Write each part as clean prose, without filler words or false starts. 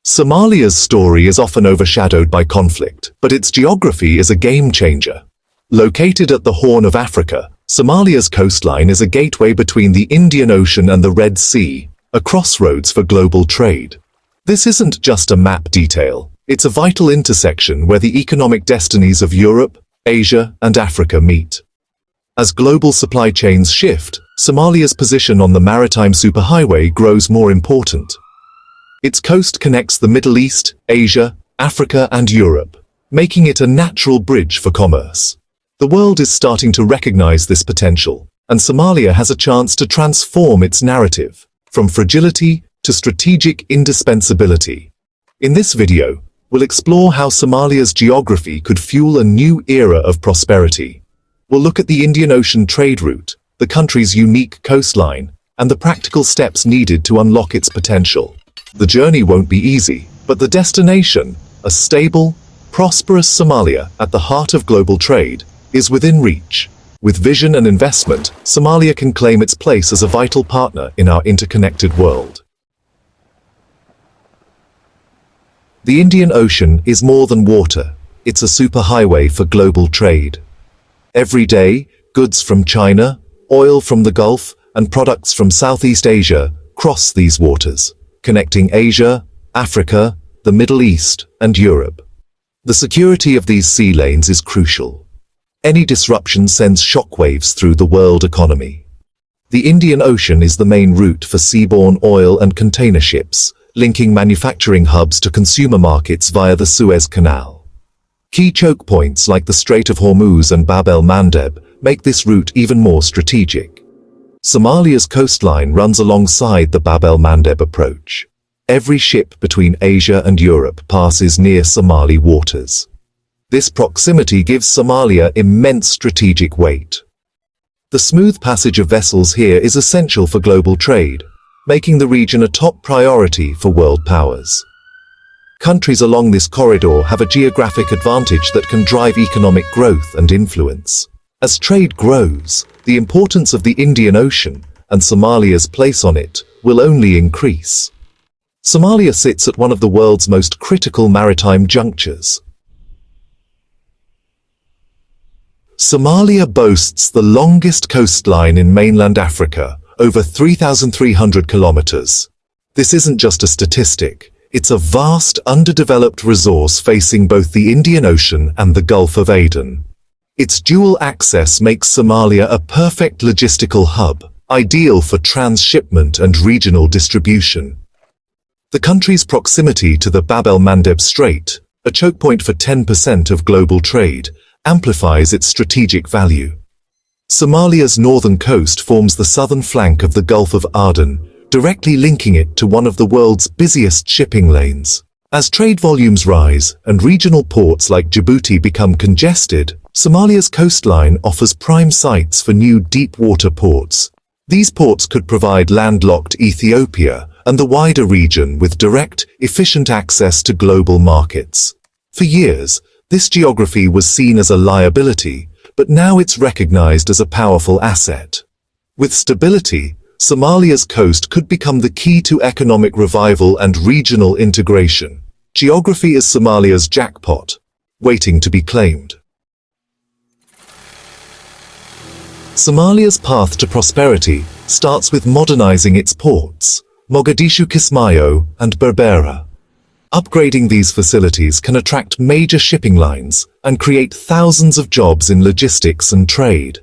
Somalia's story is often overshadowed by conflict, but its geography is a game changer. Located at the Horn of Africa, Somalia's coastline is a gateway between the Indian Ocean and the Red Sea, a crossroads for global trade. This isn't just a map detail, it's a vital intersection where the economic destinies of Europe, Asia, and Africa meet. As global supply chains shift, Somalia's position on the maritime superhighway grows more important. Its coast connects the Middle East, Asia, Africa, and Europe, making it a natural bridge for commerce. The world is starting to recognize this potential, and Somalia has a chance to transform its narrative, from fragility to strategic indispensability. In this video, we'll explore how Somalia's geography could fuel a new era of prosperity. We'll look at the Indian Ocean trade route, the country's unique coastline, and the practical steps needed to unlock its potential. The journey won't be easy, but the destination, a stable, prosperous Somalia at the heart of global trade, is within reach. With vision and investment, Somalia can claim its place as a vital partner in our interconnected world. The Indian Ocean is more than water, it's a superhighway for global trade. Every day, goods from China, oil from the Gulf, and products from Southeast Asia cross these waters, connecting Asia, Africa, the Middle East, and Europe. The security of these sea lanes is crucial. Any disruption sends shockwaves through the world economy. The Indian Ocean is the main route for seaborne oil and container ships, linking manufacturing hubs to consumer markets via the Suez Canal. Key choke points like the Strait of Hormuz and Bab el-Mandeb make this route even more strategic. Somalia's coastline runs alongside the Bab el-Mandeb approach. Every ship between Asia and Europe passes near Somali waters. This proximity gives Somalia immense strategic weight. The smooth passage of vessels here is essential for global trade, making the region a top priority for world powers. Countries along this corridor have a geographic advantage that can drive economic growth and influence. As trade grows, the importance of the Indian Ocean and Somalia's place on it will only increase. Somalia sits at one of the world's most critical maritime junctures. Somalia boasts the longest coastline in mainland Africa, over 3,300 kilometers. This isn't just a statistic, it's a vast underdeveloped resource facing both the Indian Ocean and the Gulf of Aden. Its dual access makes Somalia a perfect logistical hub, ideal for transshipment and regional distribution. The country's proximity to the Bab el-Mandeb Strait, a choke point for 10% of global trade, amplifies its strategic value. Somalia's northern coast forms the southern flank of the Gulf of Aden, directly linking it to one of the world's busiest shipping lanes. As trade volumes rise and regional ports like Djibouti become congested, Somalia's coastline offers prime sites for new deep-water ports. These ports could provide landlocked Ethiopia and the wider region with direct, efficient access to global markets. For years, this geography was seen as a liability, but now it's recognized as a powerful asset. With stability, Somalia's coast could become the key to economic revival and regional integration. Geography is Somalia's jackpot, waiting to be claimed. Somalia's path to prosperity starts with modernizing its ports, Mogadishu, Kismayo, and Berbera. Upgrading these facilities can attract major shipping lines and create thousands of jobs in logistics and trade.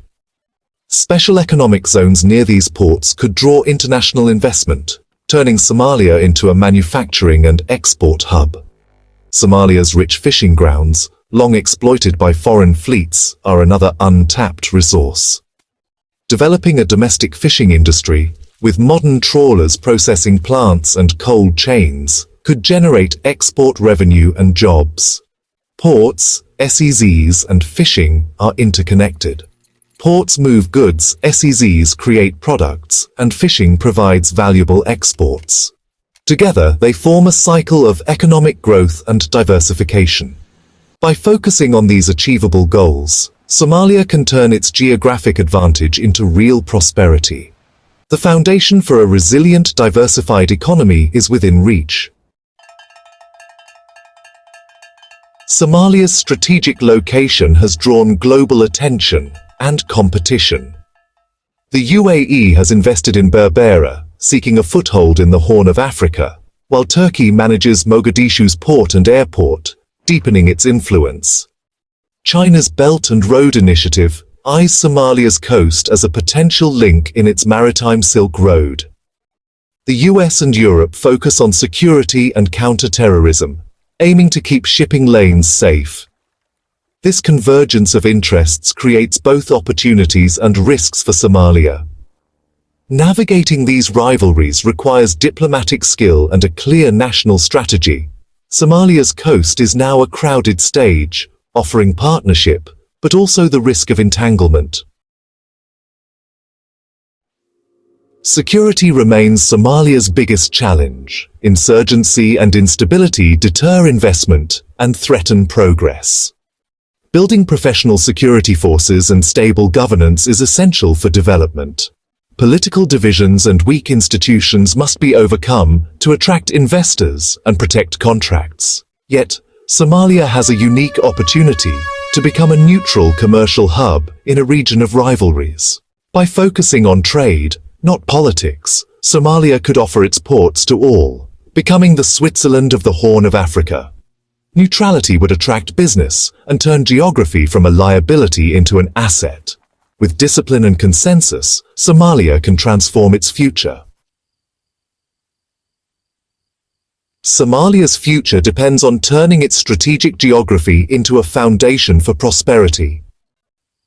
Special economic zones near these ports could draw international investment, turning Somalia into a manufacturing and export hub. Somalia's rich fishing grounds, long exploited by foreign fleets, are another untapped resource. Developing a domestic fishing industry, with modern trawlers processing plants and cold chains, could generate export revenue and jobs. Ports, SEZs, and fishing are interconnected. Ports move goods, SEZs create products, and fishing provides valuable exports. Together, they form a cycle of economic growth and diversification. By focusing on these achievable goals, Somalia can turn its geographic advantage into real prosperity. The foundation for a resilient, diversified economy is within reach. Somalia's strategic location has drawn global attention and competition. The UAE has invested in Berbera, seeking a foothold in the Horn of Africa, while Turkey manages Mogadishu's port and airport, deepening its influence. China's Belt and Road Initiative eyes Somalia's coast as a potential link in its maritime Silk Road. The US and Europe focus on security and counter-terrorism, aiming to keep shipping lanes safe. This convergence of interests creates both opportunities and risks for Somalia. Navigating these rivalries requires diplomatic skill and a clear national strategy. Somalia's coast is now a crowded stage, offering partnership, but also the risk of entanglement. Security remains Somalia's biggest challenge. Insurgency and instability deter investment and threaten progress. Building professional security forces and stable governance is essential for development. Political divisions and weak institutions must be overcome to attract investors and protect contracts. Yet, Somalia has a unique opportunity to become a neutral commercial hub in a region of rivalries. By focusing on trade, not politics, Somalia could offer its ports to all, becoming the Switzerland of the Horn of Africa. Neutrality would attract business and turn geography from a liability into an asset. With discipline and consensus, Somalia can transform its future. Somalia's future depends on turning its strategic geography into a foundation for prosperity.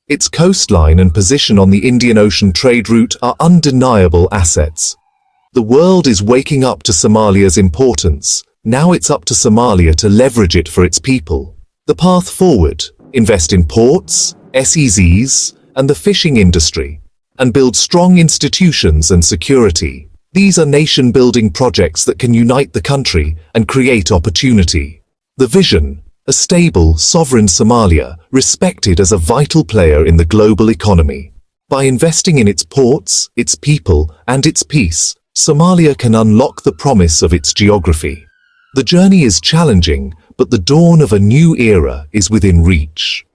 Its coastline and position on the Indian Ocean trade route are undeniable assets. The world is waking up to Somalia's importance. Now it's up to Somalia to leverage it for its people. The path forward: invest in ports, SEZs, and the fishing industry, and build strong institutions and security. These are nation-building projects that can unite the country and create opportunity. The vision: a stable, sovereign Somalia, respected as a vital player in the global economy. By investing in its ports, its people, and its peace, Somalia can unlock the promise of its geography. The journey is challenging, but the dawn of a new era is within reach.